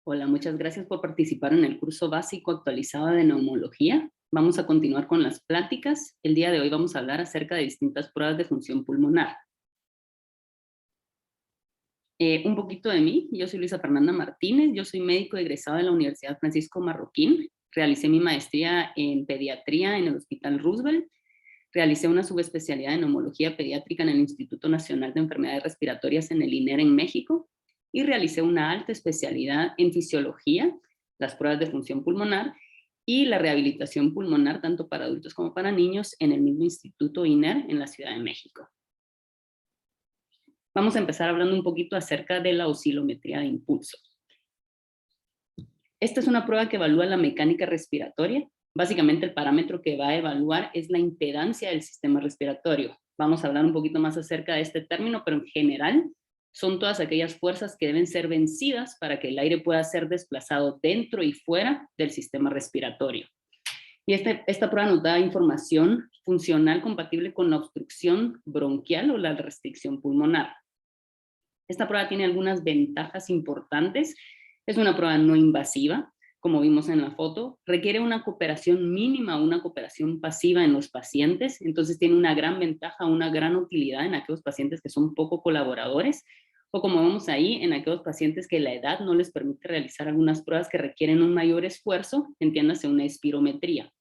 Hola, muchas gracias por participar en el curso básico actualizado de neumología. Vamos a continuar con las pláticas. El día de hoy vamos a hablar acerca de distintas pruebas de función pulmonar. Un poquito de mí, yo soy Luisa Fernanda Martínez, yo soy médico egresado de la Universidad Francisco Marroquín. Realicé mi maestría en pediatría en el Hospital Roosevelt. Realicé una subespecialidad en neumología pediátrica en el Instituto Nacional de Enfermedades Respiratorias en el INER en México y realicé una alta especialidad en fisiología, las pruebas de función pulmonar y la rehabilitación pulmonar tanto para adultos como para niños en el mismo Instituto INER en la Ciudad de México. Vamos a empezar hablando un poquito acerca de la oscilometría de impulso. Esta es una prueba que evalúa la mecánica respiratoria. Básicamente el parámetro que va a evaluar es la impedancia del sistema respiratorio. Vamos a hablar un poquito más acerca de este término, pero en general son todas aquellas fuerzas que deben ser vencidas para que el aire pueda ser desplazado dentro y fuera del sistema respiratorio. Y esta prueba nos da información funcional compatible con la obstrucción bronquial o la restricción pulmonar. Esta prueba tiene algunas ventajas importantes. Es una prueba no invasiva, como vimos en la foto. Requiere una cooperación mínima, una cooperación pasiva en los pacientes. Entonces tiene una gran ventaja, una gran utilidad en aquellos pacientes que son poco colaboradores. O como vemos ahí, en aquellos pacientes que la edad no les permite realizar algunas pruebas que requieren un mayor esfuerzo, entiéndase una espirometría.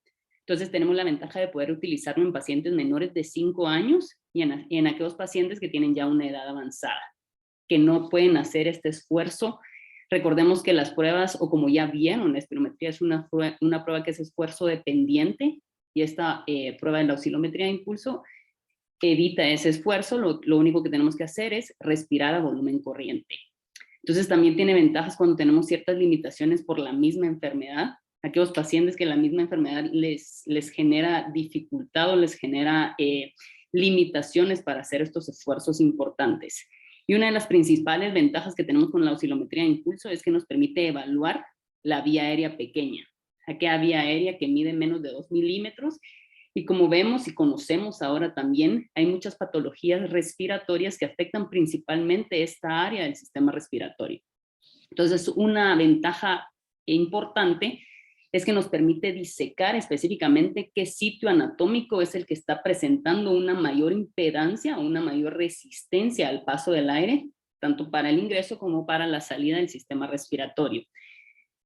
Entonces tenemos la ventaja de poder utilizarlo en pacientes menores de 5 años y en aquellos pacientes que tienen ya una edad avanzada, que no pueden hacer este esfuerzo. Recordemos que las pruebas, o como ya vieron, la espirometría es una prueba que es esfuerzo dependiente, y esta prueba de la oscilometría de impulso evita ese esfuerzo. Lo único que tenemos que hacer es respirar a volumen corriente. Entonces también tiene ventajas cuando tenemos ciertas limitaciones por la misma enfermedad. Aquellos pacientes que la misma enfermedad les genera dificultad o les genera limitaciones para hacer estos esfuerzos importantes. Y una de las principales ventajas que tenemos con la oscilometría de impulso es que nos permite evaluar la vía aérea pequeña, aquella vía aérea que mide menos de 2 milímetros. Y como vemos y conocemos ahora también, hay muchas patologías respiratorias que afectan principalmente esta área del sistema respiratorio. Entonces, una ventaja importante es que nos permite disecar específicamente qué sitio anatómico es el que está presentando una mayor impedancia o una mayor resistencia al paso del aire, tanto para el ingreso como para la salida del sistema respiratorio.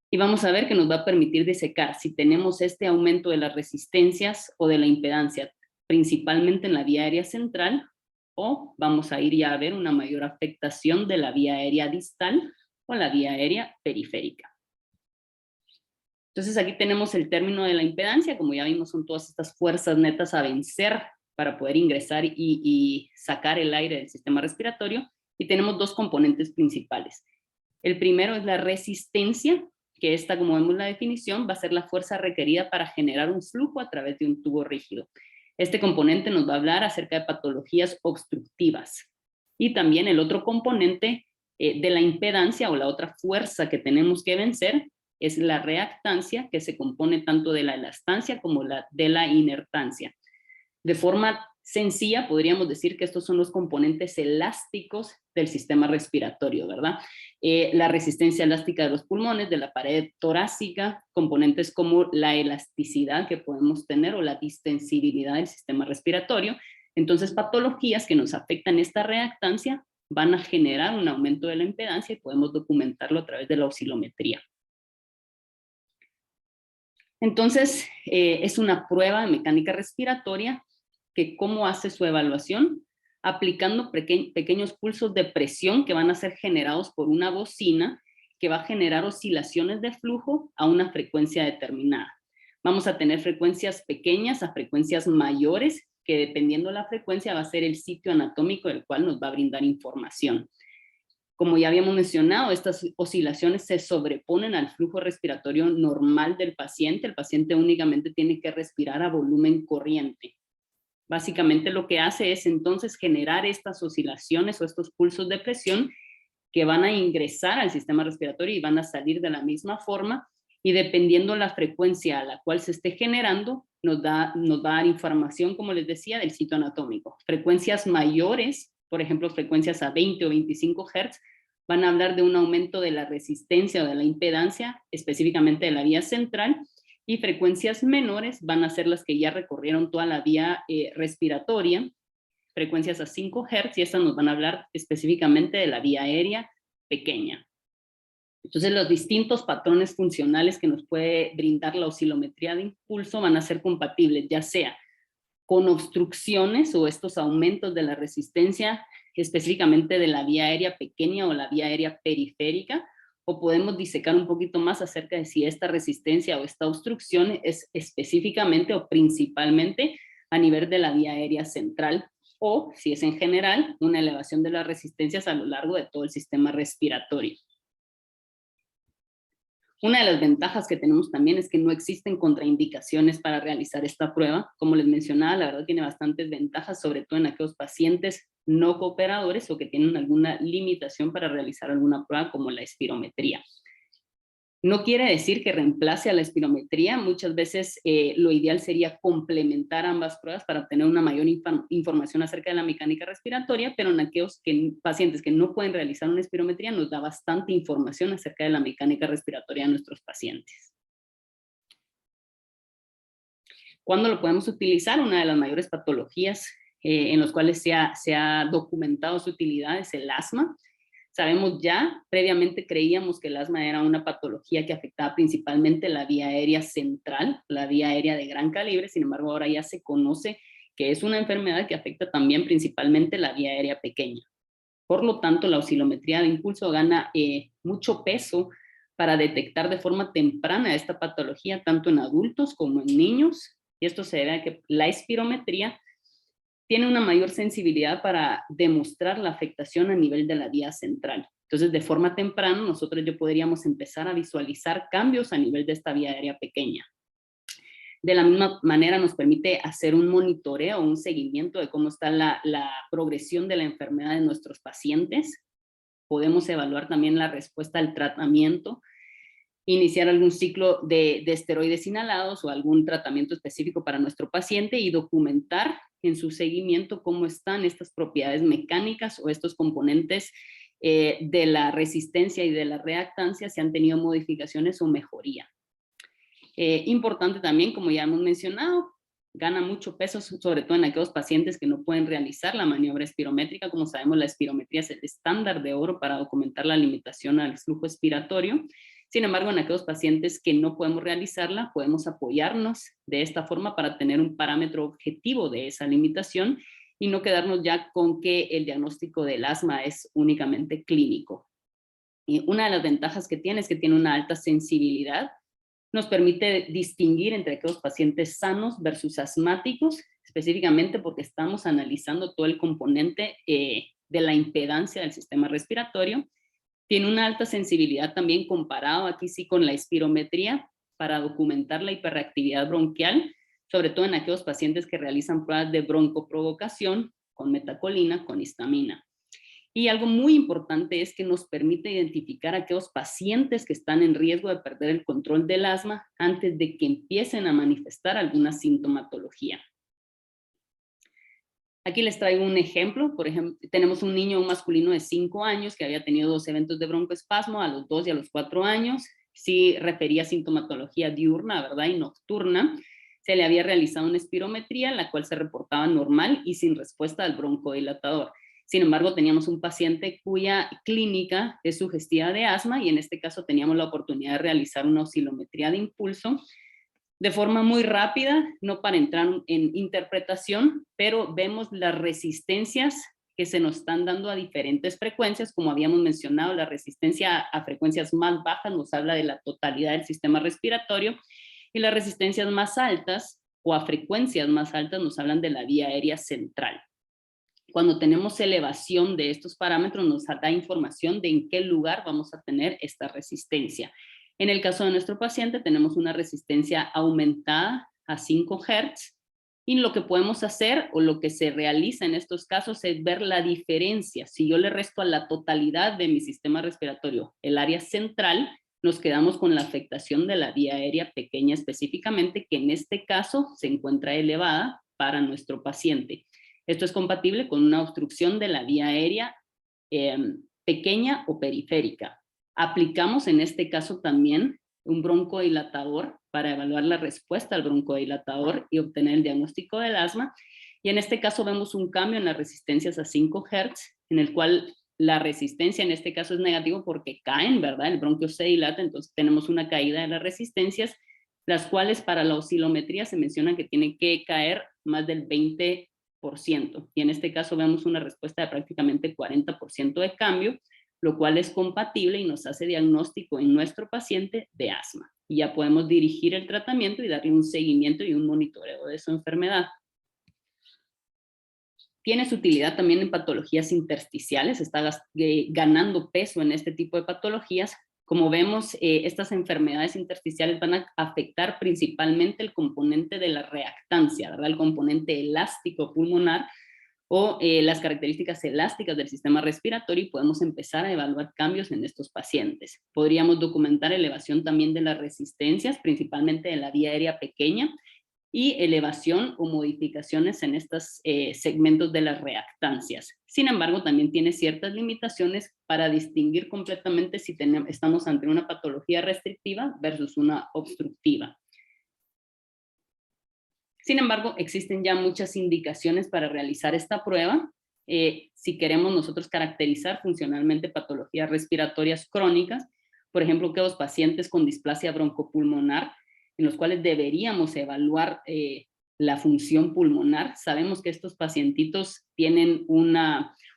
Y vamos a ver que nos va a permitir disecar si tenemos este aumento de las resistencias o de la impedancia, principalmente en la vía aérea central, o vamos a ir ya a ver una mayor afectación de la vía aérea distal o la vía aérea periférica. Entonces aquí tenemos el término de la impedancia. Como ya vimos, son todas estas fuerzas netas a vencer para poder ingresar y sacar el aire del sistema respiratorio, y tenemos dos componentes principales. El primero es la resistencia, que esta, como vemos la definición, va a ser la fuerza requerida para generar un flujo a través de un tubo rígido. Este componente nos va a hablar acerca de patologías obstructivas. Y también el otro componente de la impedancia, o la otra fuerza que tenemos que vencer, es la reactancia, que se compone tanto de la elastancia como de la inertancia. De forma sencilla, podríamos decir que estos son los componentes elásticos del sistema respiratorio, ¿verdad? La resistencia elástica de los pulmones, de la pared torácica, componentes como la elasticidad que podemos tener o la distensibilidad del sistema respiratorio. Entonces, patologías que nos afectan esta reactancia van a generar un aumento de la impedancia y podemos documentarlo a través de la oscilometría. Entonces, es una prueba de mecánica respiratoria que cómo hace su evaluación, aplicando pequeños pulsos de presión que van a ser generados por una bocina que va a generar oscilaciones de flujo a una frecuencia determinada. Vamos a tener frecuencias pequeñas a frecuencias mayores, que dependiendo de la frecuencia va a ser el sitio anatómico del cual nos va a brindar información. Como ya habíamos mencionado, estas oscilaciones se sobreponen al flujo respiratorio normal del paciente. El paciente únicamente tiene que respirar a volumen corriente. Básicamente lo que hace es entonces generar estas oscilaciones o estos pulsos de presión que van a ingresar al sistema respiratorio y van a salir de la misma forma, y dependiendo la frecuencia a la cual se esté generando, nos va a dar información, como les decía, del sitio anatómico. Frecuencias mayores, por ejemplo, frecuencias a 20 o 25 Hz, van a hablar de un aumento de la resistencia o de la impedancia, específicamente de la vía central, y frecuencias menores van a ser las que ya recorrieron toda la vía respiratoria, frecuencias a 5 Hz, y estas nos van a hablar específicamente de la vía aérea pequeña. Entonces, los distintos patrones funcionales que nos puede brindar la oscilometría de impulso van a ser compatibles, ya sea con obstrucciones o estos aumentos de la resistencia, específicamente de la vía aérea pequeña o la vía aérea periférica, o podemos disecar un poquito más acerca de si esta resistencia o esta obstrucción es específicamente o principalmente a nivel de la vía aérea central, o si es en general una elevación de las resistencias a lo largo de todo el sistema respiratorio. Una de las ventajas que tenemos también es que no existen contraindicaciones para realizar esta prueba. Como les mencionaba, la verdad tiene bastantes ventajas, sobre todo en aquellos pacientes no cooperadores o que tienen alguna limitación para realizar alguna prueba como la espirometría. No quiere decir que reemplace a la espirometría, muchas veces lo ideal sería complementar ambas pruebas para obtener una mayor información acerca de la mecánica respiratoria, pero en aquellos pacientes que no pueden realizar una espirometría nos da bastante información acerca de la mecánica respiratoria de nuestros pacientes. ¿Cuándo lo podemos utilizar? Una de las mayores patologías en las cuales se ha documentado su utilidad es el asma. Sabemos ya, previamente creíamos que el asma era una patología que afectaba principalmente la vía aérea central, la vía aérea de gran calibre, sin embargo ahora ya se conoce que es una enfermedad que afecta también principalmente la vía aérea pequeña. Por lo tanto, la oscilometría de impulso gana mucho peso para detectar de forma temprana esta patología, tanto en adultos como en niños, y esto se debe a que la espirometría tiene una mayor sensibilidad para demostrar la afectación a nivel de la vía central. Entonces, de forma temprana, nosotros ya podríamos empezar a visualizar cambios a nivel de esta vía aérea pequeña. De la misma manera, nos permite hacer un monitoreo, un seguimiento de cómo está la progresión de la enfermedad de nuestros pacientes. Podemos evaluar también la respuesta al tratamiento, iniciar algún ciclo de esteroides inhalados o algún tratamiento específico para nuestro paciente y documentar en su seguimiento cómo están estas propiedades mecánicas o estos componentes de la resistencia y de la reactancia, si han tenido modificaciones o mejoría. Importante también, como ya hemos mencionado, gana mucho peso, sobre todo en aquellos pacientes que no pueden realizar la maniobra espirométrica. Como sabemos, la espirometría es el estándar de oro para documentar la limitación al flujo expiratorio. Sin embargo, en aquellos pacientes que no podemos realizarla, podemos apoyarnos de esta forma para tener un parámetro objetivo de esa limitación y no quedarnos ya con que el diagnóstico del asma es únicamente clínico. Y una de las ventajas que tiene es que tiene una alta sensibilidad, nos permite distinguir entre aquellos pacientes sanos versus asmáticos, específicamente porque estamos analizando todo el componente de la impedancia del sistema respiratorio. Tiene una alta sensibilidad también comparado aquí sí con la espirometría para documentar la hiperreactividad bronquial, sobre todo en aquellos pacientes que realizan pruebas de broncoprovocación con metacolina, con histamina. Y algo muy importante es que nos permite identificar a aquellos pacientes que están en riesgo de perder el control del asma antes de que empiecen a manifestar alguna sintomatología. Aquí les traigo un ejemplo. Por ejemplo, tenemos un niño, un masculino de 5 años que había tenido 2 eventos de broncoespasmo a los 2 y a los 4 años. Sí refería sintomatología diurna, ¿verdad? Y nocturna. Se le había realizado una espirometría, la cual se reportaba normal y sin respuesta al broncodilatador. Sin embargo, teníamos un paciente cuya clínica es sugestiva de asma y en este caso teníamos la oportunidad de realizar una oscilometría de impulso de forma muy rápida, no para entrar en interpretación, pero vemos las resistencias que se nos están dando a diferentes frecuencias. Como habíamos mencionado, la resistencia a frecuencias más bajas nos habla de la totalidad del sistema respiratorio y las resistencias más altas o a frecuencias más altas nos hablan de la vía aérea central. Cuando tenemos elevación de estos parámetros nos da información de en qué lugar vamos a tener esta resistencia. En el caso de nuestro paciente tenemos una resistencia aumentada a 5 Hz y lo que podemos hacer o lo que se realiza en estos casos es ver la diferencia. Si yo le resto a la totalidad de mi sistema respiratorio el área central, nos quedamos con la afectación de la vía aérea pequeña específicamente, que en este caso se encuentra elevada para nuestro paciente. Esto es compatible con una obstrucción de la vía aérea pequeña o periférica. Aplicamos en este caso también un broncodilatador para evaluar la respuesta al broncodilatador y obtener el diagnóstico del asma. Y en este caso vemos un cambio en las resistencias a 5 Hz, en el cual la resistencia en este caso es negativo porque caen, ¿verdad? El bronquio se dilata, entonces tenemos una caída de las resistencias, las cuales para la oscilometría se menciona que tienen que caer más del 20%. Y en este caso vemos una respuesta de prácticamente 40% de cambio, lo cual es compatible y nos hace diagnóstico en nuestro paciente de asma. Y ya podemos dirigir el tratamiento y darle un seguimiento y un monitoreo de su enfermedad. Tiene su utilidad también en patologías intersticiales, está ganando peso en este tipo de patologías. Como vemos, estas enfermedades intersticiales van a afectar principalmente el componente de la reactancia, ¿verdad? El componente elástico pulmonar o las características elásticas del sistema respiratorio, y podemos empezar a evaluar cambios en estos pacientes. Podríamos documentar elevación también de las resistencias, principalmente de la vía aérea pequeña, y elevación o modificaciones en estos segmentos de las reactancias. Sin embargo, también tiene ciertas limitaciones para distinguir completamente si estamos ante una patología restrictiva versus una obstructiva. Sin embargo, existen ya muchas indicaciones para realizar esta prueba. Si queremos nosotros caracterizar funcionalmente patologías respiratorias crónicas, por ejemplo, que los pacientes con displasia broncopulmonar, en los cuales deberíamos evaluar la función pulmonar. Sabemos que estos pacientitos tienen un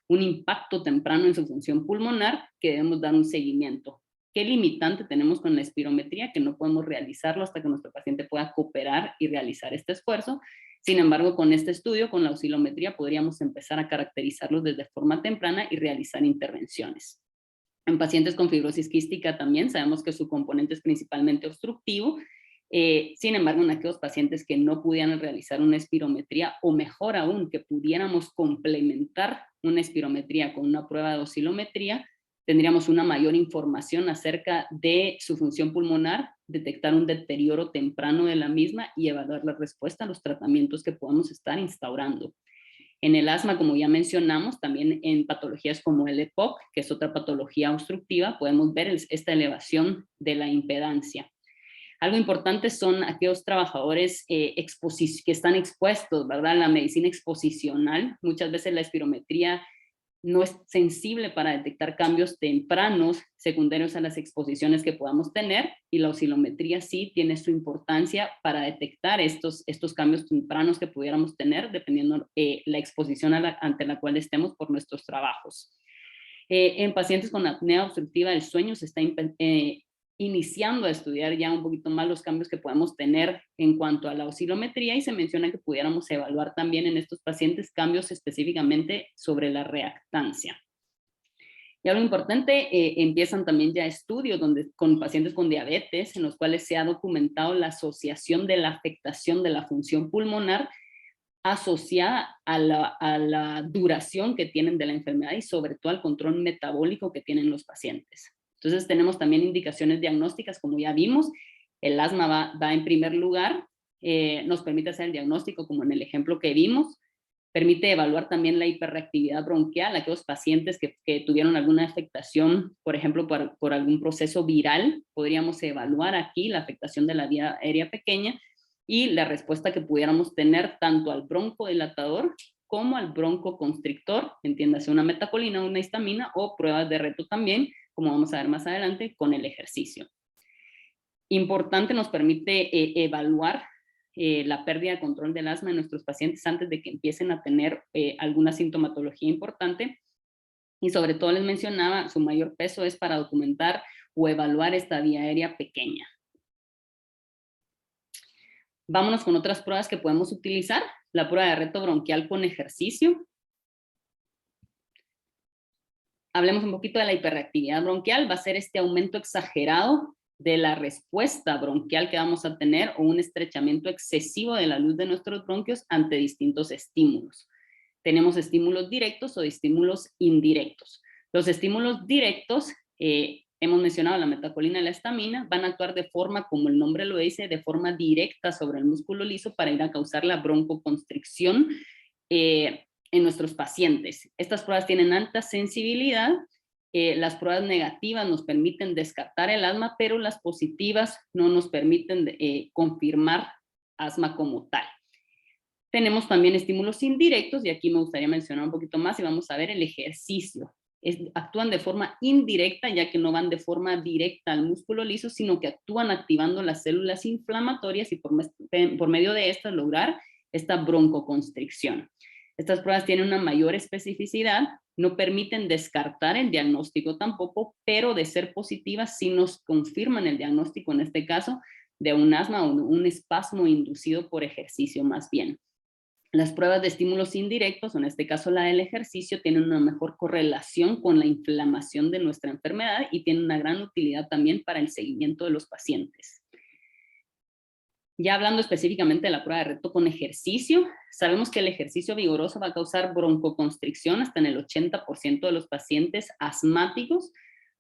impacto temprano en su función pulmonar, que debemos dar un seguimiento. ¿Qué limitante tenemos con la espirometría? Que no podemos realizarlo hasta que nuestro paciente pueda cooperar y realizar este esfuerzo. Sin embargo, con este estudio, con la oscilometría, podríamos empezar a caracterizarlos desde forma temprana y realizar intervenciones. En pacientes con fibrosis quística también sabemos que su componente es principalmente obstructivo. Sin embargo, en aquellos pacientes que no pudieran realizar una espirometría, o mejor aún, que pudiéramos complementar una espirometría con una prueba de oscilometría, tendríamos una mayor información acerca de su función pulmonar, detectar un deterioro temprano de la misma y evaluar la respuesta a los tratamientos que podamos estar instaurando. En el asma, como ya mencionamos, también en patologías como el EPOC, que es otra patología obstructiva, podemos ver esta elevación de la impedancia. Algo importante son aquellos trabajadores que están expuestos, ¿verdad? La medicina exposicional, muchas veces la espirometría no es sensible para detectar cambios tempranos secundarios a las exposiciones que podamos tener, y la oscilometría sí tiene su importancia para detectar estos cambios tempranos que pudiéramos tener dependiendo la exposición ante la cual estemos por nuestros trabajos. En pacientes con apnea obstructiva del sueño se está iniciando a estudiar ya un poquito más los cambios que podemos tener en cuanto a la oscilometría, y se menciona que pudiéramos evaluar también en estos pacientes cambios específicamente sobre la reactancia. Y algo importante, empiezan también ya estudios con pacientes con diabetes, en los cuales se ha documentado la asociación de la afectación de la función pulmonar asociada a la duración que tienen de la enfermedad y sobre todo al control metabólico que tienen los pacientes. Entonces tenemos también indicaciones diagnósticas, como ya vimos, el asma va en primer lugar, nos permite hacer el diagnóstico como en el ejemplo que vimos, permite evaluar también la hiperreactividad bronquial, aquellos pacientes que tuvieron alguna afectación, por ejemplo, por algún proceso viral, podríamos evaluar aquí la afectación de la vía aérea pequeña y la respuesta que pudiéramos tener tanto al broncodilatador como al broncoconstrictor, entiéndase una metacolina, una histamina, o pruebas de reto también, como vamos a ver más adelante, con el ejercicio. Importante, nos permite evaluar la pérdida de control del asma en nuestros pacientes antes de que empiecen a tener alguna sintomatología importante, y sobre todo les mencionaba, su mayor peso es para documentar o evaluar esta vía aérea pequeña. Vámonos con otras pruebas que podemos utilizar. La prueba de reto bronquial con ejercicio. Hablemos un poquito de la hiperreactividad bronquial. Va a ser este aumento exagerado de la respuesta bronquial que vamos a tener, o un estrechamiento excesivo de la luz de nuestros bronquios ante distintos estímulos. Tenemos estímulos directos o estímulos indirectos. Los estímulos directos, hemos mencionado la metacolina y la histamina, van a actuar de forma, como el nombre lo dice, de forma directa sobre el músculo liso para ir a causar la broncoconstricción en nuestros pacientes. Estas pruebas tienen alta sensibilidad Las pruebas negativas nos permiten descartar el asma, pero las positivas no nos permiten confirmar asma como tal. Tenemos también estímulos indirectos, y aquí me gustaría mencionar un poquito más, y vamos a ver el ejercicio. Actúan de forma indirecta, ya que no van de forma directa al músculo liso, sino que actúan activando las células inflamatorias y por medio de estas lograr esta broncoconstricción. Estas pruebas tienen una mayor especificidad, no permiten descartar el diagnóstico tampoco, pero de ser positivas sí nos confirman el diagnóstico, en este caso, de un asma o un espasmo inducido por ejercicio más bien. Las pruebas de estímulos indirectos, en este caso la del ejercicio, tienen una mejor correlación con la inflamación de nuestra enfermedad y tienen una gran utilidad también para el seguimiento de los pacientes. Ya hablando específicamente de la prueba de reto con ejercicio, sabemos que el ejercicio vigoroso va a causar broncoconstricción hasta en el 80% de los pacientes asmáticos,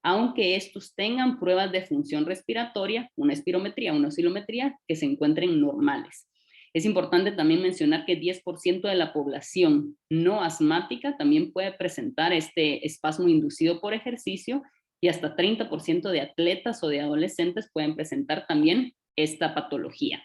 aunque estos tengan pruebas de función respiratoria, una espirometría, una oscilometría, que se encuentren normales. Es importante también mencionar que 10% de la población no asmática también puede presentar este espasmo inducido por ejercicio, y hasta 30% de atletas o de adolescentes pueden presentar también esta patología.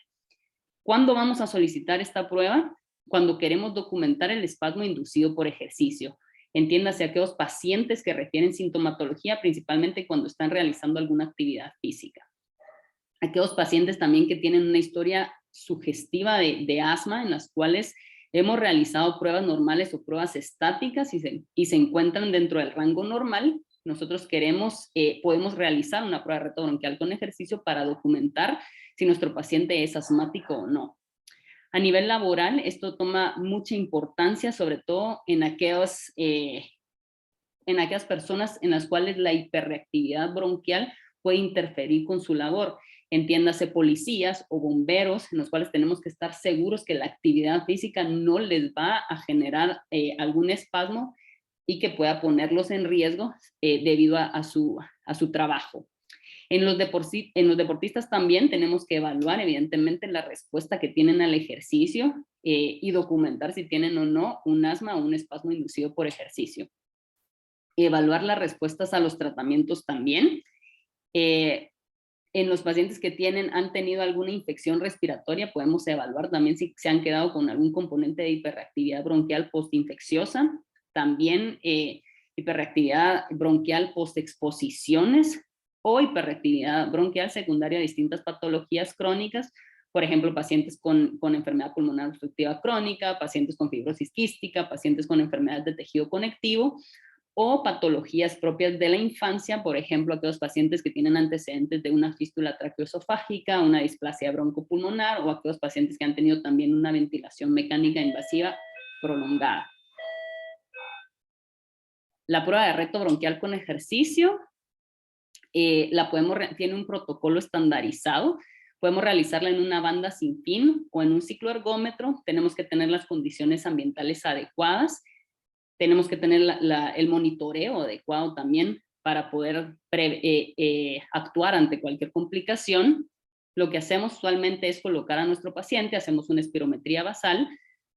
¿Cuándo vamos a solicitar esta prueba? Cuando queremos documentar el espasmo inducido por ejercicio. Entiéndase aquellos pacientes que refieren sintomatología, principalmente cuando están realizando alguna actividad física. Aquellos pacientes también que tienen una historia sugestiva de asma, en las cuales hemos realizado pruebas normales o pruebas estáticas y se encuentran dentro del rango normal. Nosotros podemos realizar una prueba de reto bronquial con ejercicio para documentar si nuestro paciente es asmático o no. A nivel laboral, esto toma mucha importancia, sobre todo en aquellas personas en las cuales la hiperreactividad bronquial puede interferir con su labor. Entiéndase policías o bomberos, en los cuales tenemos que estar seguros que la actividad física no les va a generar algún espasmo y que pueda ponerlos en riesgo debido a su trabajo. En los deportistas también tenemos que evaluar evidentemente la respuesta que tienen al ejercicio y documentar si tienen o no un asma o un espasmo inducido por ejercicio. Evaluar las respuestas a los tratamientos también. En los pacientes que han tenido alguna infección respiratoria, podemos evaluar también si se han quedado con algún componente de hiperreactividad bronquial postinfecciosa. También hiperreactividad bronquial postexposiciones o hiperreactividad bronquial secundaria a distintas patologías crónicas, por ejemplo, pacientes con enfermedad pulmonar obstructiva crónica, pacientes con fibrosis quística, pacientes con enfermedades de tejido conectivo, o patologías propias de la infancia, por ejemplo, aquellos pacientes que tienen antecedentes de una fístula traqueoesofágica, una displasia broncopulmonar, o aquellos pacientes que han tenido también una ventilación mecánica invasiva prolongada. La prueba de reto bronquial con ejercicio tiene un protocolo estandarizado. Podemos realizarla en una banda sin fin o en un cicloergómetro. Tenemos que tener las condiciones ambientales adecuadas. Tenemos que tener el monitoreo adecuado también para poder actuar ante cualquier complicación. Lo que hacemos usualmente es colocar a nuestro paciente, hacemos una espirometría basal,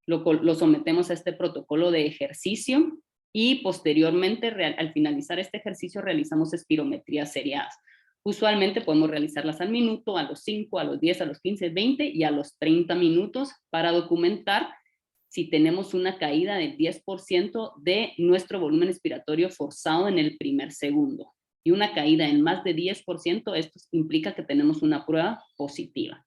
lo sometemos a este protocolo de ejercicio y posteriormente, al finalizar este ejercicio, realizamos espirometrías seriadas. Usualmente podemos realizarlas al minuto, a los 5, a los 10, a los 15, 20 y a los 30 minutos para documentar si tenemos una caída del 10% de nuestro volumen expiratorio forzado en el primer segundo. Y una caída en más de 10%, esto implica que tenemos una prueba positiva.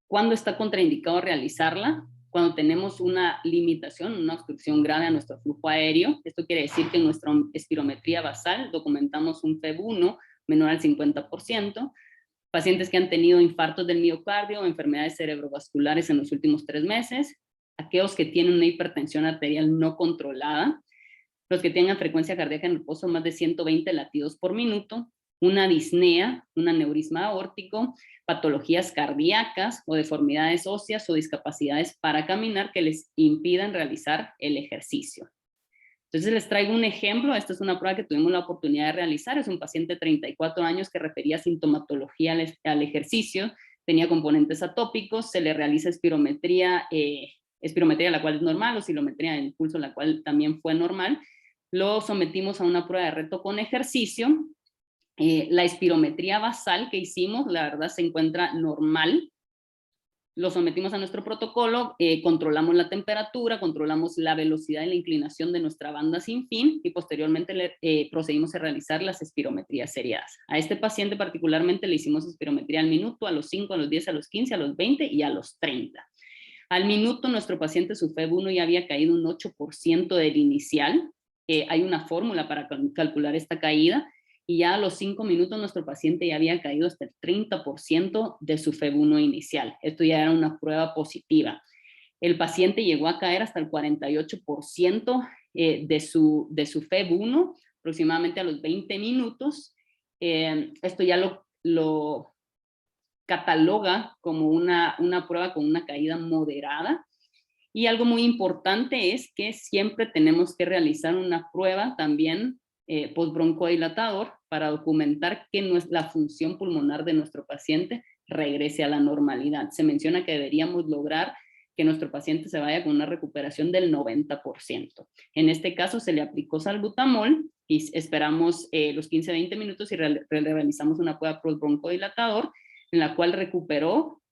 ¿Cuándo está contraindicado realizarla? Cuando tenemos una limitación, una obstrucción grave a nuestro flujo aéreo. Esto quiere decir que en nuestra espirometría basal documentamos un FEV1 menor al 50%, pacientes que han tenido infartos del miocardio o enfermedades cerebrovasculares en los últimos 3 meses, aquellos que tienen una hipertensión arterial no controlada, los que tengan frecuencia cardíaca en reposo más de 120 latidos por minuto, una disnea, un aneurisma aórtico, patologías cardíacas o deformidades óseas o discapacidades para caminar que les impidan realizar el ejercicio. Entonces les traigo un ejemplo. Esta es una prueba que tuvimos la oportunidad de realizar. Es un paciente de 34 años que refería sintomatología al ejercicio, tenía componentes atópicos, se le realiza espirometría, la cual es normal, oscilometría del pulso, la cual también fue normal, Lo sometimos a una prueba de reto con ejercicio. La espirometría basal que hicimos, la verdad, se encuentra normal. Lo sometimos a nuestro protocolo, controlamos la temperatura, controlamos la velocidad y la inclinación de nuestra banda sin fin y posteriormente procedimos a realizar las espirometrías seriadas. A este paciente particularmente le hicimos espirometría al minuto, a los 5, a los 10, a los 15, a los 20 y a los 30. Al minuto nuestro paciente su FEV1 ya había caído un 8% del inicial. Hay una fórmula para calcular esta caída y ya a los 5 minutos nuestro paciente ya había caído hasta el 30% de su FEV1 inicial. Esto ya era una prueba positiva. El paciente llegó a caer hasta el 48% de su FEV1, aproximadamente a los 20 minutos. Esto ya lo cataloga como una prueba con una caída moderada. Y algo muy importante es que siempre tenemos que realizar una prueba también postbroncodilatador para documentar que la función pulmonar de nuestro paciente regrese a la normalidad. Se menciona que deberíamos lograr que nuestro paciente se vaya con una recuperación del 90%. En este caso se le aplicó salbutamol y esperamos los 15-20 minutos y realizamos una prueba postbroncodilatador en la cual recuperó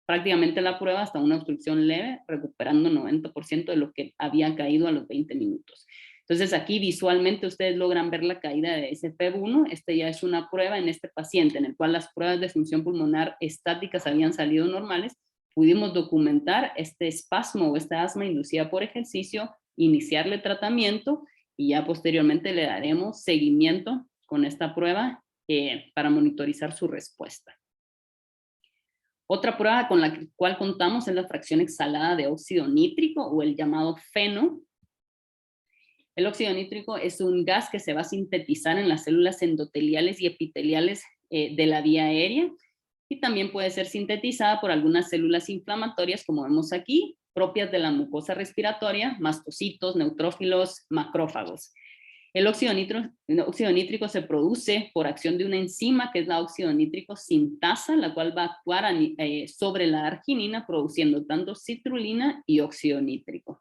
prácticamente la prueba hasta una obstrucción leve, recuperando 90% de lo que había caído a los 20 minutos. Entonces aquí visualmente ustedes logran ver la caída de ese FEV1. Este ya es una prueba en este paciente en el cual las pruebas de función pulmonar estáticas habían salido normales. Pudimos documentar este espasmo o esta asma inducida por ejercicio, iniciarle tratamiento y ya posteriormente le daremos seguimiento con esta prueba para monitorizar su respuesta. Otra prueba con la cual contamos es la fracción exhalada de óxido nítrico o el llamado FeNO. El óxido nítrico es un gas que se va a sintetizar en las células endoteliales y epiteliales de la vía aérea y también puede ser sintetizada por algunas células inflamatorias, como vemos aquí, propias de la mucosa respiratoria, mastocitos, neutrófilos, macrófagos. El óxido nítrico se produce por acción de una enzima que es la óxido nítrico sintasa, la cual va a actuar sobre la arginina, produciendo tanto citrulina y óxido nítrico.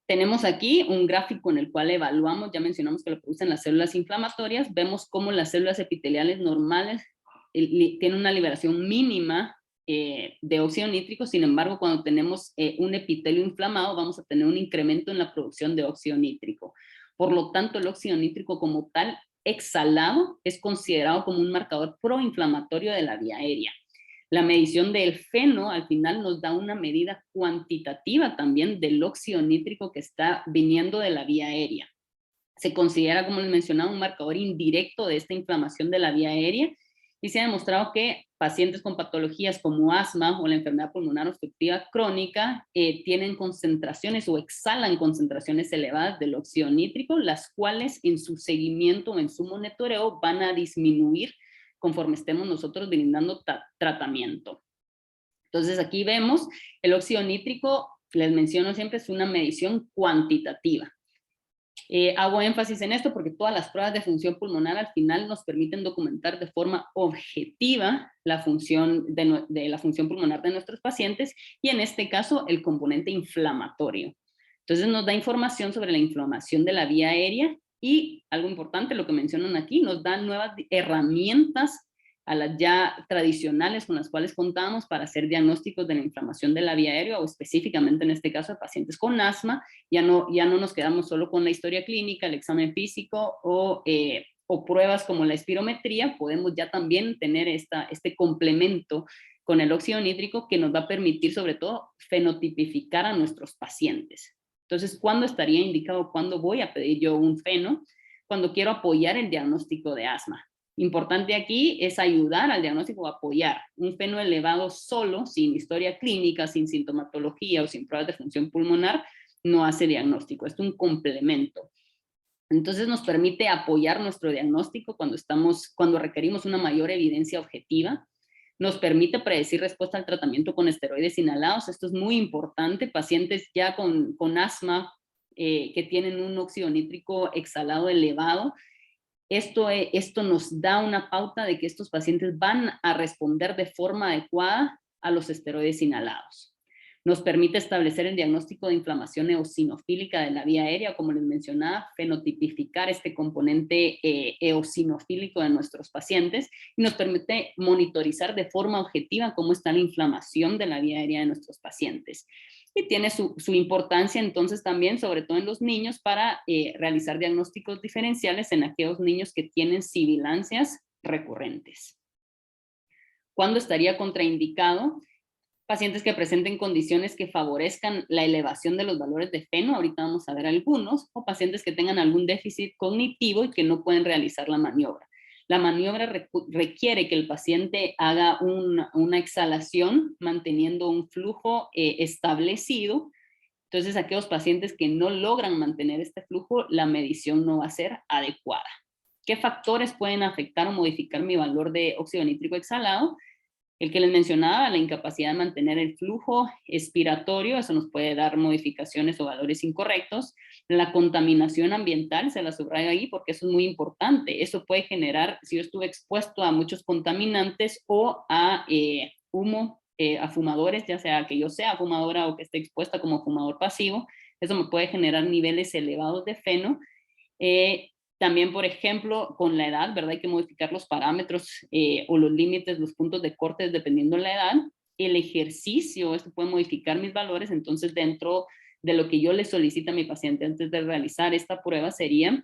Tenemos aquí un gráfico en el cual evaluamos, ya mencionamos que lo producen las células inflamatorias, vemos cómo las células epiteliales normales tienen una liberación mínima de óxido nítrico. Sin embargo, cuando tenemos un epitelio inflamado, vamos a tener un incremento en la producción de óxido nítrico. Por lo tanto, el óxido nítrico como tal exhalado es considerado como un marcador proinflamatorio de la vía aérea. La medición del FeNO al final nos da una medida cuantitativa también del óxido nítrico que está viniendo de la vía aérea. Se considera, como les mencionaba, un marcador indirecto de esta inflamación de la vía aérea y se ha demostrado que pacientes con patologías como asma o la enfermedad pulmonar obstructiva crónica tienen concentraciones o exhalan concentraciones elevadas del óxido nítrico, las cuales en su seguimiento o en su monitoreo van a disminuir conforme estemos nosotros brindando tratamiento. Entonces aquí vemos el óxido nítrico, les menciono siempre, es una medición cuantitativa. Hago énfasis en esto porque todas las pruebas de función pulmonar al final nos permiten documentar de forma objetiva la función de la función pulmonar de nuestros pacientes y en este caso el componente inflamatorio. Entonces nos da información sobre la inflamación de la vía aérea y algo importante, lo que mencionan aquí, nos da nuevas herramientas a las ya tradicionales con las cuales contábamos para hacer diagnósticos de la inflamación de la vía aérea o específicamente en este caso de pacientes con asma. Ya no nos quedamos solo con la historia clínica, el examen físico o pruebas como la espirometría, podemos ya también tener este complemento con el óxido nítrico que nos va a permitir sobre todo fenotipificar a nuestros pacientes. Entonces, ¿cuándo estaría indicado? ¿Cuándo voy a pedir yo un feno? Cuando quiero apoyar el diagnóstico de asma. Importante aquí es ayudar al diagnóstico o apoyar. Un feno elevado solo, sin historia clínica, sin sintomatología o sin pruebas de función pulmonar, no hace diagnóstico. Es un complemento. Entonces nos permite apoyar nuestro diagnóstico cuando requerimos una mayor evidencia objetiva. Nos permite predecir respuesta al tratamiento con esteroides inhalados. Esto es muy importante. Pacientes ya con asma que tienen un óxido nítrico exhalado elevado, esto nos da una pauta de que estos pacientes van a responder de forma adecuada a los esteroides inhalados. Nos permite establecer el diagnóstico de inflamación eosinofílica de la vía aérea, como les mencionaba, fenotipificar este componente eosinofílico de nuestros pacientes y nos permite monitorizar de forma objetiva cómo está la inflamación de la vía aérea de nuestros pacientes. Y tiene su importancia entonces también, sobre todo en los niños, para realizar diagnósticos diferenciales en aquellos niños que tienen sibilancias recurrentes. ¿Cuándo estaría contraindicado? Pacientes que presenten condiciones que favorezcan la elevación de los valores de feno, ahorita vamos a ver algunos, o pacientes que tengan algún déficit cognitivo y que no pueden realizar la maniobra. La maniobra requiere que el paciente haga una exhalación manteniendo un flujo establecido. Entonces, aquellos pacientes que no logran mantener este flujo, la medición no va a ser adecuada. ¿Qué factores pueden afectar o modificar mi valor de óxido nítrico exhalado? El que les mencionaba, la incapacidad de mantener el flujo expiratorio, eso nos puede dar modificaciones o valores incorrectos. La contaminación ambiental, se la subrayo ahí porque eso es muy importante. Eso puede generar, si yo estuve expuesto a muchos contaminantes o a humo, a fumadores, ya sea que yo sea fumadora o que esté expuesta como fumador pasivo, eso me puede generar niveles elevados de feno. También, por ejemplo, con la edad, ¿verdad? Hay que modificar los parámetros o los límites, los puntos de corte dependiendo de la edad. El ejercicio, esto puede modificar mis valores, entonces dentro de lo que yo le solicito a mi paciente antes de realizar esta prueba sería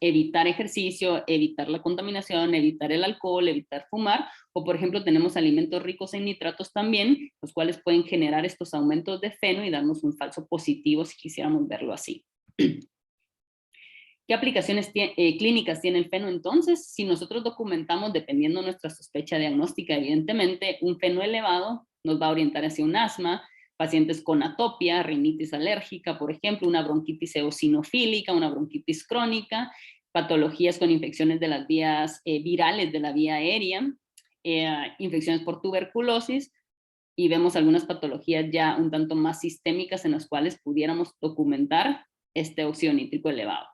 evitar ejercicio, evitar la contaminación, evitar el alcohol, evitar fumar, o por ejemplo tenemos alimentos ricos en nitratos también, los cuales pueden generar estos aumentos de feno y darnos un falso positivo si quisiéramos verlo así. ¿Qué aplicaciones clínicas tiene el feno entonces? Si nosotros documentamos, dependiendo de nuestra sospecha diagnóstica, evidentemente, un feno elevado nos va a orientar hacia un asma, pacientes con atopia, rinitis alérgica, por ejemplo, una bronquitis eosinofílica, una bronquitis crónica, patologías con infecciones de las vías virales de la vía aérea, infecciones por tuberculosis, y vemos algunas patologías ya un tanto más sistémicas en las cuales pudiéramos documentar este óxido nítrico elevado.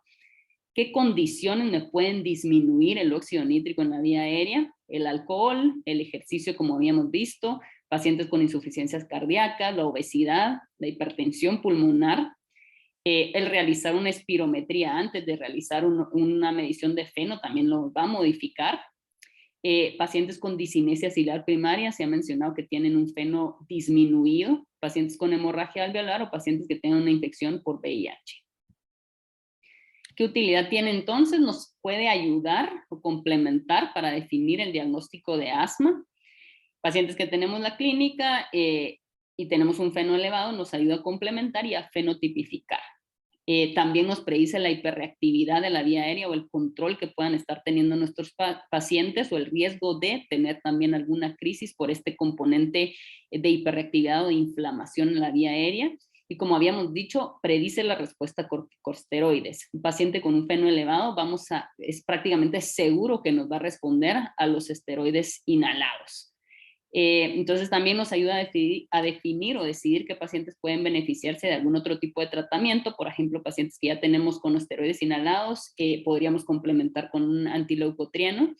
¿Qué condiciones me pueden disminuir el óxido nítrico en la vía aérea? El alcohol, el ejercicio como habíamos visto, pacientes con insuficiencias cardíacas, la obesidad, la hipertensión pulmonar, el realizar una espirometría antes de realizar una medición de feno también lo va a modificar. Pacientes con discinesia ciliar primaria, se ha mencionado que tienen un feno disminuido, pacientes con hemorragia alveolar o pacientes que tengan una infección por VIH. ¿Qué utilidad tiene entonces? Nos puede ayudar o complementar para definir el diagnóstico de asma. Pacientes que tenemos la clínica y tenemos un feno elevado nos ayuda a complementar y a fenotipificar. También nos predice la hiperreactividad de la vía aérea o el control que puedan estar teniendo nuestros pacientes o el riesgo de tener también alguna crisis por este componente de hiperreactividad o de inflamación en la vía aérea. Y como habíamos dicho, predice la respuesta a corticosteroides. Un paciente con un feno elevado es prácticamente seguro que nos va a responder a los esteroides inhalados. Entonces también nos ayuda a definir o decidir qué pacientes pueden beneficiarse de algún otro tipo de tratamiento. Por ejemplo, pacientes que ya tenemos con esteroides inhalados, podríamos complementar con un antileucotrieno.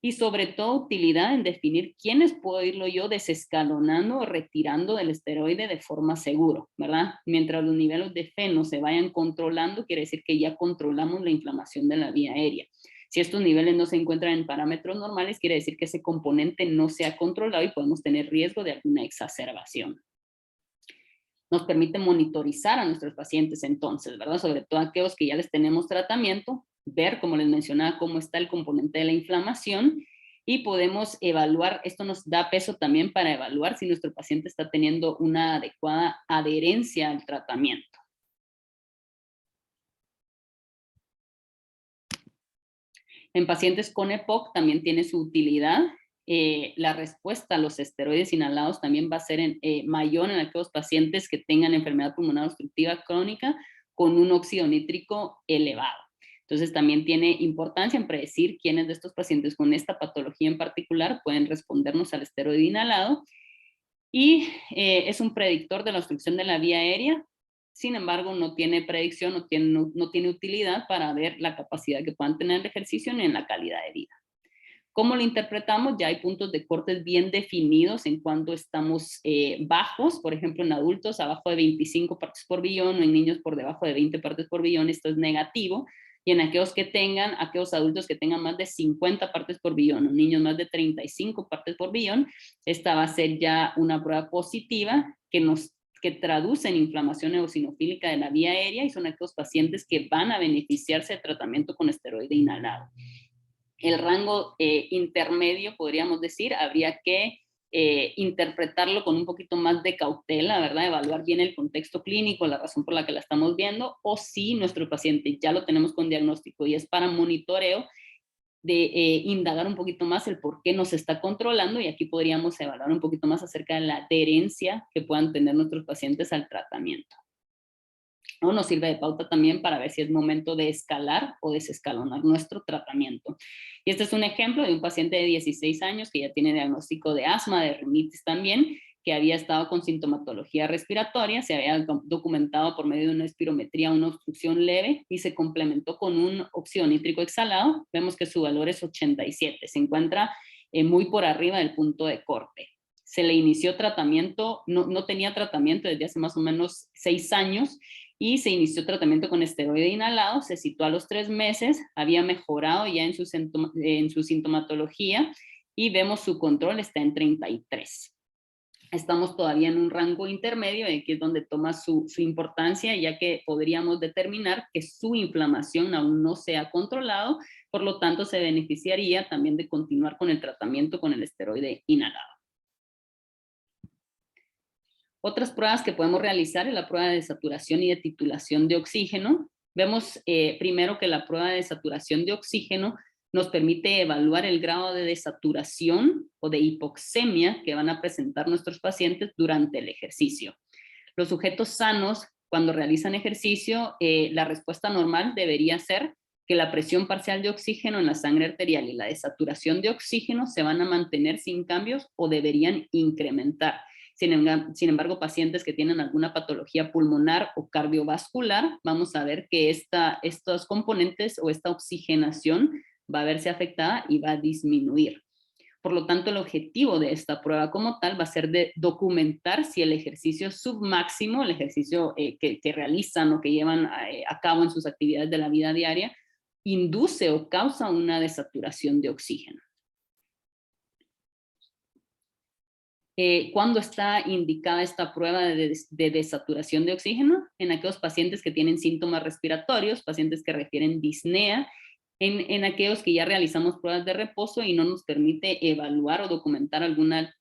Y sobre todo utilidad en definir quiénes puedo irlo yo desescalonando o retirando del esteroide de forma segura, ¿verdad? Mientras los niveles de feno se vayan controlando, quiere decir que ya controlamos la inflamación de la vía aérea. Si estos niveles no se encuentran en parámetros normales, quiere decir que ese componente no se ha controlado y podemos tener riesgo de alguna exacerbación. Nos permite monitorizar a nuestros pacientes entonces, ¿verdad? Sobre todo aquellos que ya les tenemos tratamiento, ver, como les mencionaba, cómo está el componente de la inflamación y podemos evaluar, esto nos da peso también para evaluar si nuestro paciente está teniendo una adecuada adherencia al tratamiento. En pacientes con EPOC también tiene su utilidad. La respuesta a los esteroides inhalados también va a ser mayor en aquellos pacientes que tengan enfermedad pulmonar obstructiva crónica con un óxido nítrico elevado. Entonces también tiene importancia en predecir quiénes de estos pacientes con esta patología en particular pueden respondernos al esteroide inhalado. Y es un predictor de la obstrucción de la vía aérea. Sin embargo, no tiene predicción, no tiene utilidad para ver la capacidad que puedan tener el ejercicio ni en la calidad de vida. ¿Cómo lo interpretamos? Ya hay puntos de cortes bien definidos en cuanto estamos bajos, por ejemplo, en adultos abajo de 25 partes por billón o en niños por debajo de 20 partes por billón, esto es negativo, y en aquellos adultos que tengan más de 50 partes por billón o niños más de 35 partes por billón, esta va a ser ya una prueba positiva que traduce en inflamación eosinofílica de la vía aérea y son aquellos pacientes que van a beneficiarse de tratamiento con esteroide inhalado. El rango intermedio, podríamos decir, habría que interpretarlo con un poquito más de cautela, ¿verdad? Evaluar bien el contexto clínico, la razón por la que la estamos viendo, o si nuestro paciente ya lo tenemos con diagnóstico y es para monitoreo, de indagar un poquito más el por qué nos está controlando, y aquí podríamos evaluar un poquito más acerca de la adherencia que puedan tener nuestros pacientes al tratamiento. ¿No? Nos sirve de pauta también para ver si es momento de escalar o desescalonar nuestro tratamiento. Y este es un ejemplo de un paciente de 16 años que ya tiene diagnóstico de asma, de rinitis también, que había estado con sintomatología respiratoria, se había documentado por medio de una espirometría una obstrucción leve y se complementó con un óxido nítrico exhalado. Vemos que su valor es 87, se encuentra muy por arriba del punto de corte. Se le inició tratamiento, no tenía tratamiento desde hace más o menos 6 años, y se inició tratamiento con esteroide inhalado, se citó a los 3 meses, había mejorado ya en su sintomatología y vemos su control está en 33. Estamos todavía en un rango intermedio, que es donde toma su importancia, ya que podríamos determinar que su inflamación aún no se ha controlado, por lo tanto se beneficiaría también de continuar con el tratamiento con el esteroide inhalado. Otras pruebas que podemos realizar es la prueba de saturación y de titulación de oxígeno. Vemos primero que la prueba de saturación de oxígeno nos permite evaluar el grado de desaturación o de hipoxemia que van a presentar nuestros pacientes durante el ejercicio. Los sujetos sanos, cuando realizan ejercicio, la respuesta normal debería ser que la presión parcial de oxígeno en la sangre arterial y la desaturación de oxígeno se van a mantener sin cambios o deberían incrementar. Sin embargo, pacientes que tienen alguna patología pulmonar o cardiovascular, vamos a ver que estos componentes o esta oxigenación va a verse afectada y va a disminuir. Por lo tanto, el objetivo de esta prueba como tal va a ser de documentar si el ejercicio submáximo, el ejercicio que realizan o que llevan a cabo en sus actividades de la vida diaria, induce o causa una desaturación de oxígeno. ¿Cuándo está indicada esta prueba de desaturación de oxígeno? En aquellos pacientes que tienen síntomas respiratorios, pacientes que refieren disnea, en aquellos que ya realizamos pruebas de reposo y no nos permite evaluar o documentar alguna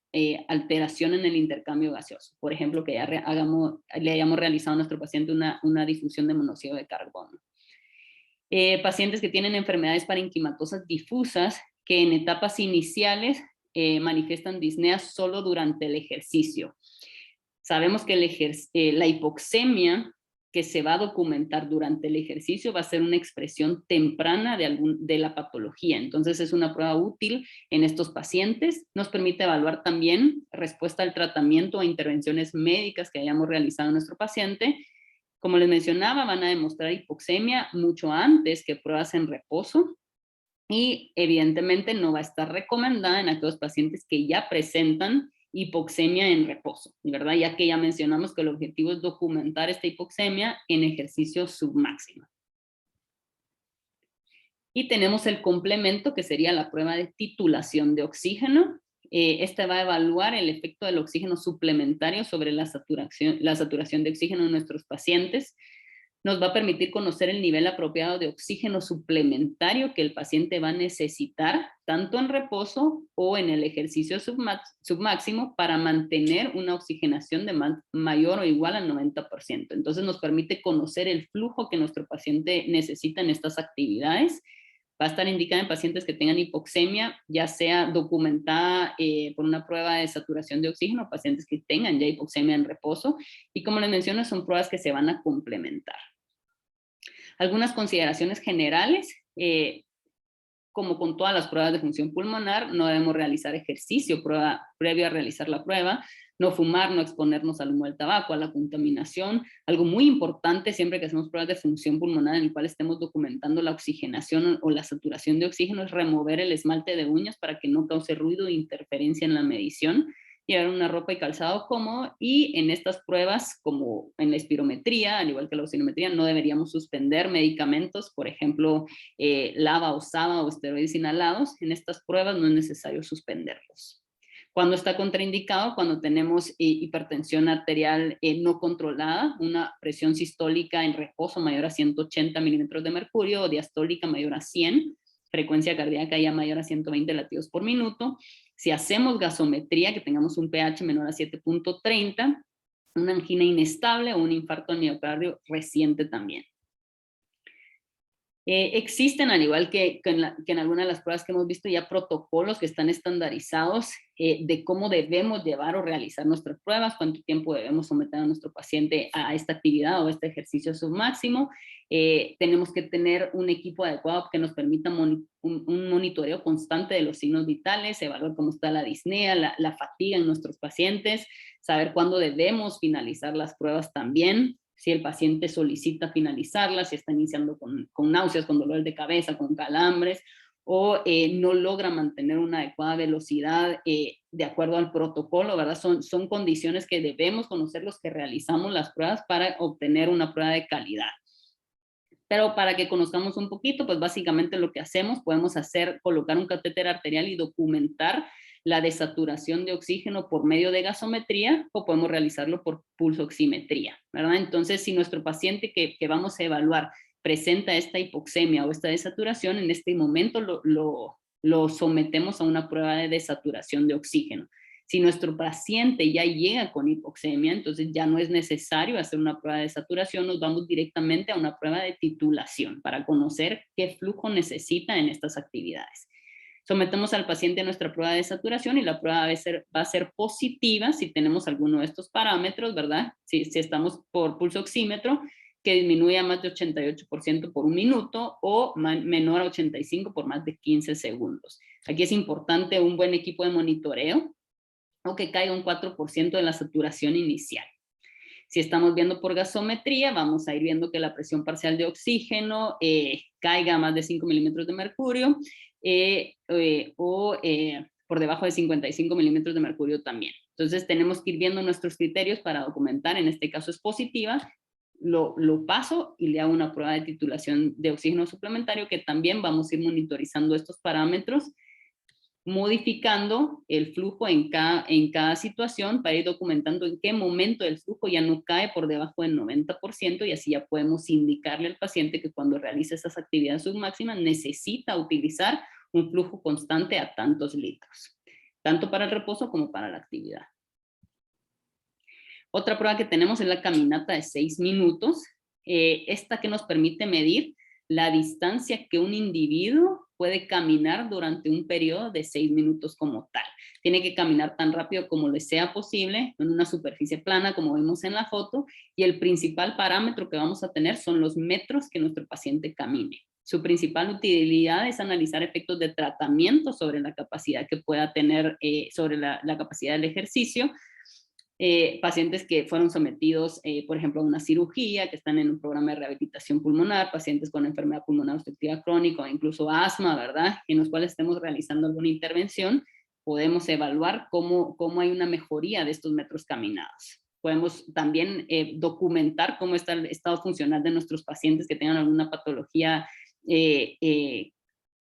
alteración en el intercambio gaseoso. Por ejemplo, que ya le hayamos realizado a nuestro paciente una difusión de monóxido de carbono. Pacientes que tienen enfermedades parenquimatosas difusas, que en etapas iniciales manifiestan disnea solo durante el ejercicio. Sabemos que la hipoxemia que se va a documentar durante el ejercicio va a ser una expresión temprana de la patología. Entonces es una prueba útil en estos pacientes. Nos permite evaluar también respuesta al tratamiento o intervenciones médicas que hayamos realizado en nuestro paciente. Como les mencionaba, van a demostrar hipoxemia mucho antes que pruebas en reposo. Y evidentemente no va a estar recomendada en aquellos pacientes que ya presentan hipoxemia en reposo, ¿verdad? Ya que ya mencionamos que el objetivo es documentar esta hipoxemia en ejercicio submáximo. Y tenemos el complemento, que sería la prueba de titulación de oxígeno. Esta va a evaluar el efecto del oxígeno suplementario sobre la saturación de oxígeno en nuestros pacientes. Nos va a permitir conocer el nivel apropiado de oxígeno suplementario que el paciente va a necesitar, tanto en reposo o en el ejercicio submáximo, para mantener una oxigenación de mayor o igual al 90%. Entonces nos permite conocer el flujo que nuestro paciente necesita en estas actividades. Va a estar indicada en pacientes que tengan hipoxemia, ya sea documentada por una prueba de saturación de oxígeno, pacientes que tengan ya hipoxemia en reposo, y como les menciono, son pruebas que se van a complementar. Algunas consideraciones generales. como con todas las pruebas de función pulmonar, no debemos realizar ejercicio previo a realizar la prueba, no fumar, no exponernos al humo del tabaco, a la contaminación. Algo muy importante siempre que hacemos pruebas de función pulmonar en el cual estemos documentando la oxigenación o la saturación de oxígeno es remover el esmalte de uñas para que no cause ruido e interferencia en la medición, llevar una ropa y calzado cómodo, y en estas pruebas, como en la espirometría, al igual que la oximetría, no deberíamos suspender medicamentos, por ejemplo, LABA o SABA o esteroides inhalados. En estas pruebas no es necesario suspenderlos. Cuando está contraindicado, cuando tenemos hipertensión arterial no controlada, una presión sistólica en reposo mayor a 180 milímetros de mercurio o diastólica mayor a 100, frecuencia cardíaca ya mayor a 120 latidos por minuto. Si hacemos gasometría, que tengamos un pH menor a 7.30, una angina inestable o un infarto al miocardio reciente también. Existen, al igual que en algunas de las pruebas que hemos visto, ya protocolos que están estandarizados de cómo debemos llevar o realizar nuestras pruebas, cuánto tiempo debemos someter a nuestro paciente a esta actividad o este ejercicio a su máximo. Tenemos que tener un equipo adecuado que nos permita un monitoreo constante de los signos vitales, evaluar cómo está la disnea, la fatiga en nuestros pacientes, saber cuándo debemos finalizar las pruebas también. Si el paciente solicita finalizarla, si está iniciando con náuseas, con dolores de cabeza, con calambres, o no logra mantener una adecuada velocidad de acuerdo al protocolo, ¿verdad? Son condiciones que debemos conocer los que realizamos las pruebas para obtener una prueba de calidad. Pero para que conozcamos un poquito, pues básicamente lo que hacemos, podemos colocar un catéter arterial y documentar la desaturación de oxígeno por medio de gasometría, o podemos realizarlo por pulsoximetría, ¿verdad? Entonces, si nuestro paciente que vamos a evaluar presenta esta hipoxemia o esta desaturación, en este momento lo sometemos a una prueba de desaturación de oxígeno. Si nuestro paciente ya llega con hipoxemia, entonces ya no es necesario hacer una prueba de saturación, nos vamos directamente a una prueba de titulación para conocer qué flujo necesita en estas actividades. Sometemos al paciente a nuestra prueba de saturación y la prueba va a ser positiva si tenemos alguno de estos parámetros, ¿verdad? Si estamos por pulso oxímetro, que disminuye a más de 88% por un minuto o menor a 85 por más de 15 segundos. Aquí es importante un buen equipo de monitoreo o que caiga un 4% de la saturación inicial. Si estamos viendo por gasometría, vamos a ir viendo que la presión parcial de oxígeno caiga a más de 5 milímetros de mercurio por debajo de 55 milímetros de mercurio también. Entonces tenemos que ir viendo nuestros criterios para documentar, en este caso es positiva, lo paso y le hago una prueba de titulación de oxígeno suplementario que también vamos a ir monitorizando estos parámetros, modificando el flujo en cada situación para ir documentando en qué momento el flujo ya no cae por debajo del 90% y así ya podemos indicarle al paciente que cuando realice estas actividades submáximas necesita utilizar un flujo constante a tantos litros, tanto para el reposo como para la actividad. Otra prueba que tenemos es la caminata de 6 minutos, esta que nos permite medir la distancia que un individuo puede caminar durante un periodo de 6 minutos como tal. Tiene que caminar tan rápido como le sea posible en una superficie plana como vemos en la foto, y el principal parámetro que vamos a tener son los metros que nuestro paciente camine. Su principal utilidad es analizar efectos de tratamiento sobre la capacidad que pueda tener, sobre la capacidad del ejercicio. Pacientes que fueron sometidos, por ejemplo, a una cirugía, que están en un programa de rehabilitación pulmonar, pacientes con enfermedad pulmonar obstructiva crónica, incluso asma, ¿verdad? En los cuales estemos realizando alguna intervención, podemos evaluar cómo hay una mejoría de estos metros caminados. Podemos también documentar cómo está el estado funcional de nuestros pacientes que tengan alguna patología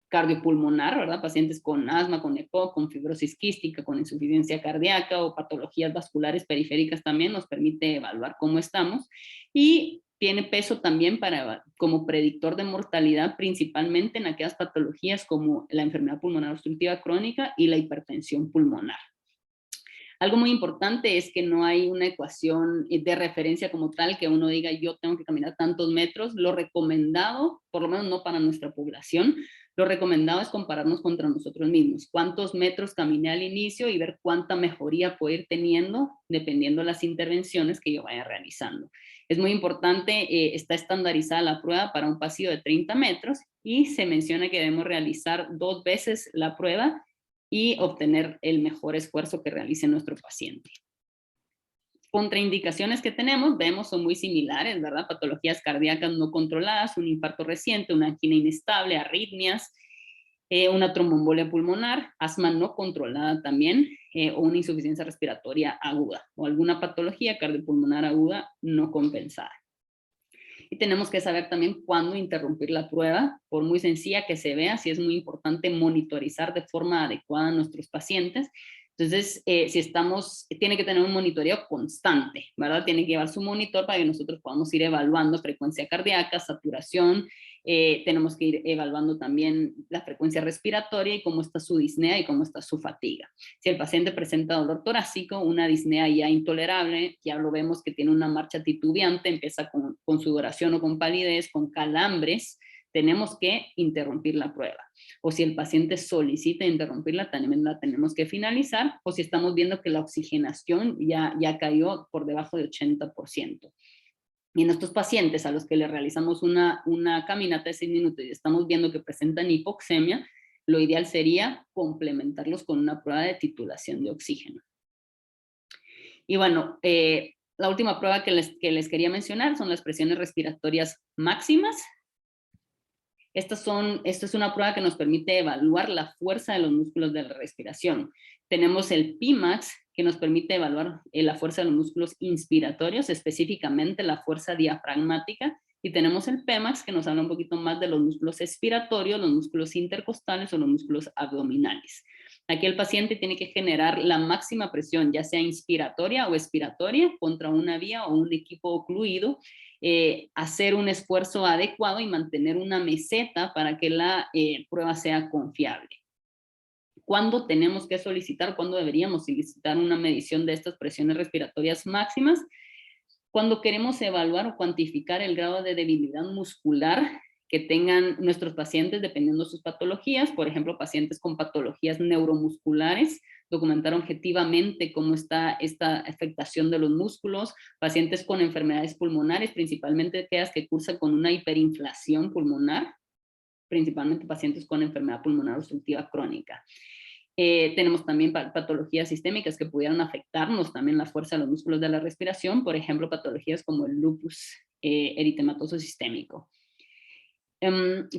cardiopulmonar, ¿verdad? Pacientes con asma, con EPOC, con fibrosis quística, con insuficiencia cardíaca o patologías vasculares periféricas también nos permite evaluar cómo estamos, y tiene peso también como predictor de mortalidad, principalmente en aquellas patologías como la enfermedad pulmonar obstructiva crónica y la hipertensión pulmonar. Algo muy importante es que no hay una ecuación de referencia como tal que uno diga yo tengo que caminar tantos metros. Lo recomendado, por lo menos no para nuestra población, lo recomendado es compararnos contra nosotros mismos. ¿Cuántos metros caminé al inicio? Y ver cuánta mejoría puedo ir teniendo dependiendo de las intervenciones que yo vaya realizando. Es muy importante, está estandarizada la prueba para un pasillo de 30 metros y se menciona que debemos realizar 2 veces la prueba y obtener el mejor esfuerzo que realice nuestro paciente. Contraindicaciones que tenemos, vemos, son muy similares, ¿verdad? Patologías cardíacas no controladas, un infarto reciente, una angina inestable, arritmias, una tromboembolia pulmonar, asma no controlada también, o una insuficiencia respiratoria aguda, o alguna patología cardiopulmonar aguda no compensada. Y tenemos que saber también cuándo interrumpir la prueba, por muy sencilla que se vea, sí es muy importante monitorizar de forma adecuada a nuestros pacientes. Entonces, tiene que tener un monitoreo constante, ¿verdad? Tiene que llevar su monitor para que nosotros podamos ir evaluando frecuencia cardíaca, saturación, tenemos que ir evaluando también la frecuencia respiratoria y cómo está su disnea y cómo está su fatiga. Si el paciente presenta dolor torácico, una disnea ya intolerable, ya lo vemos que tiene una marcha titubeante, empieza con sudoración o con palidez, con calambres, tenemos que interrumpir la prueba. O si el paciente solicita interrumpirla, también la tenemos que finalizar, o si estamos viendo que la oxigenación ya cayó por debajo de 80%. Y en estos pacientes a los que le realizamos una caminata de 6 minutos y estamos viendo que presentan hipoxemia, lo ideal sería complementarlos con una prueba de titulación de oxígeno. Y bueno, la última prueba que les quería mencionar son las presiones respiratorias máximas. Esta es una prueba que nos permite evaluar la fuerza de los músculos de la respiración. Tenemos el PIMAX, que nos permite evaluar la fuerza de los músculos inspiratorios, específicamente la fuerza diafragmática, y tenemos el PEMAX, que nos habla un poquito más de los músculos expiratorios, los músculos intercostales o los músculos abdominales. Aquí el paciente tiene que generar la máxima presión, ya sea inspiratoria o expiratoria, contra una vía o un equipo ocluido, hacer un esfuerzo adecuado y mantener una meseta para que la prueba sea confiable. ¿Cuándo tenemos que solicitar, cuándo deberíamos solicitar una medición de estas presiones respiratorias máximas? Cuando queremos evaluar o cuantificar el grado de debilidad muscular que tengan nuestros pacientes dependiendo de sus patologías, por ejemplo, pacientes con patologías neuromusculares, documentar objetivamente cómo está esta afectación de los músculos, pacientes con enfermedades pulmonares, principalmente aquellas que cursan con una hiperinflación pulmonar, principalmente pacientes con enfermedad pulmonar obstructiva crónica. Tenemos también patologías sistémicas que pudieran afectarnos también la fuerza de los músculos de la respiración, por ejemplo, patologías como el lupus eritematoso sistémico.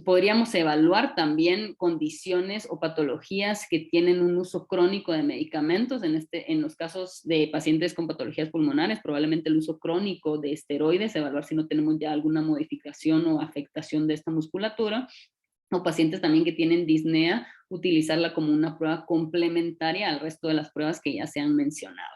Podríamos evaluar también condiciones o patologías que tienen un uso crónico de medicamentos. En los casos de pacientes con patologías pulmonares, probablemente el uso crónico de esteroides, evaluar si no tenemos ya alguna modificación o afectación de esta musculatura. O pacientes también que tienen disnea, utilizarla como una prueba complementaria al resto de las pruebas que ya se han mencionado.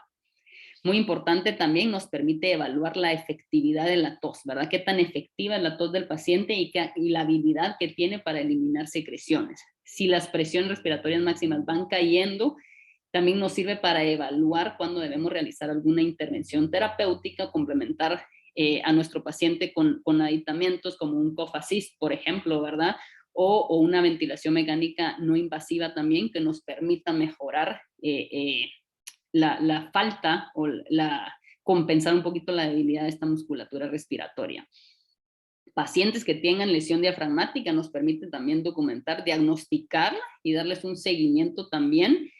Muy importante también, nos permite evaluar la efectividad de la tos, ¿verdad? Qué tan efectiva es la tos del paciente y la habilidad que tiene para eliminar secreciones. Si las presiones respiratorias máximas van cayendo, también nos sirve para evaluar cuándo debemos realizar alguna intervención terapéutica, complementar a nuestro paciente con aditamentos como un cough assist, por ejemplo, ¿verdad? O una ventilación mecánica no invasiva también que nos permita mejorar la falta o compensar un poquito la debilidad de esta musculatura respiratoria. Pacientes que tengan lesión diafragmática nos permite también documentar, diagnosticarla y darles un seguimiento también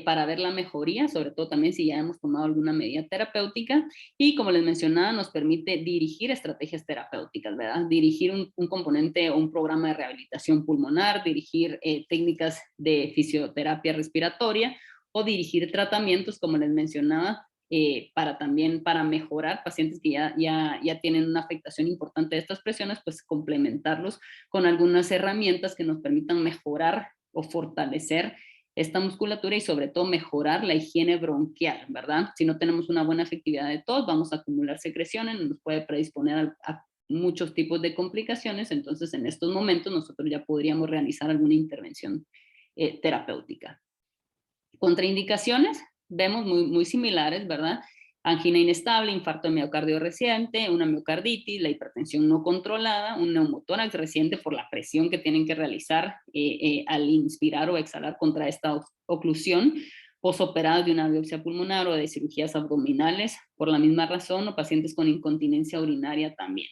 para ver la mejoría, sobre todo también si ya hemos tomado alguna medida terapéutica. Y como les mencionaba, nos permite dirigir estrategias terapéuticas, ¿verdad? Dirigir un componente o un programa de rehabilitación pulmonar, dirigir técnicas de fisioterapia respiratoria o dirigir tratamientos, como les mencionaba, para mejorar pacientes que ya tienen una afectación importante de estas presiones, pues complementarlos con algunas herramientas que nos permitan mejorar o fortalecer esta musculatura y sobre todo mejorar la higiene bronquial, ¿verdad? Si no tenemos una buena efectividad de tos, vamos a acumular secreciones, nos puede predisponer a muchos tipos de complicaciones, entonces en estos momentos nosotros ya podríamos realizar alguna intervención terapéutica. Contraindicaciones, vemos muy similares, ¿verdad? Angina inestable, infarto de miocardio reciente, una miocarditis, la hipertensión no controlada, un neumotórax reciente por la presión que tienen que realizar al inspirar o exhalar contra esta oclusión, posoperadas de una biopsia pulmonar o de cirugías abdominales por la misma razón, o pacientes con incontinencia urinaria también.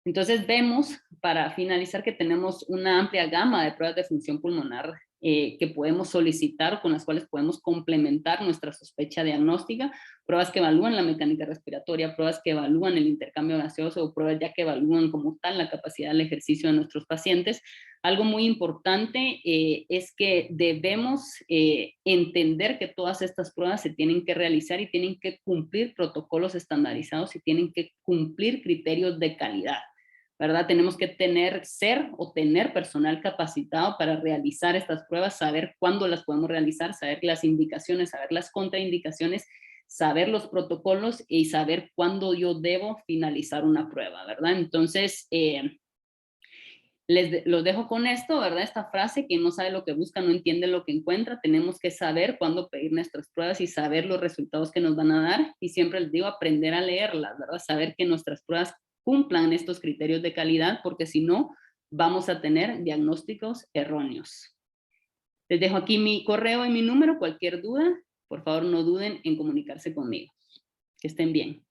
Entonces vemos, para finalizar, que tenemos una amplia gama de pruebas de función pulmonar que podemos solicitar, con las cuales podemos complementar nuestra sospecha diagnóstica, pruebas que evalúan la mecánica respiratoria, pruebas que evalúan el intercambio gaseoso, o pruebas ya que evalúan como tal la capacidad del ejercicio de nuestros pacientes. Algo muy importante es que debemos entender que todas estas pruebas se tienen que realizar y tienen que cumplir protocolos estandarizados y tienen que cumplir criterios de calidad, ¿verdad? Tenemos que tener personal capacitado para realizar estas pruebas, saber cuándo las podemos realizar, saber las indicaciones, saber las contraindicaciones, saber los protocolos y saber cuándo yo debo finalizar una prueba, ¿verdad? Entonces, los dejo con esto, ¿verdad? Esta frase: quien no sabe lo que busca no entiende lo que encuentra. Tenemos que saber cuándo pedir nuestras pruebas y saber los resultados que nos van a dar, y siempre les digo, aprender a leerlas, ¿verdad? Saber que nuestras pruebas cumplan estos criterios de calidad, porque si no, vamos a tener diagnósticos erróneos. Les dejo aquí mi correo y mi número. Cualquier duda, por favor no duden en comunicarse conmigo. Que estén bien.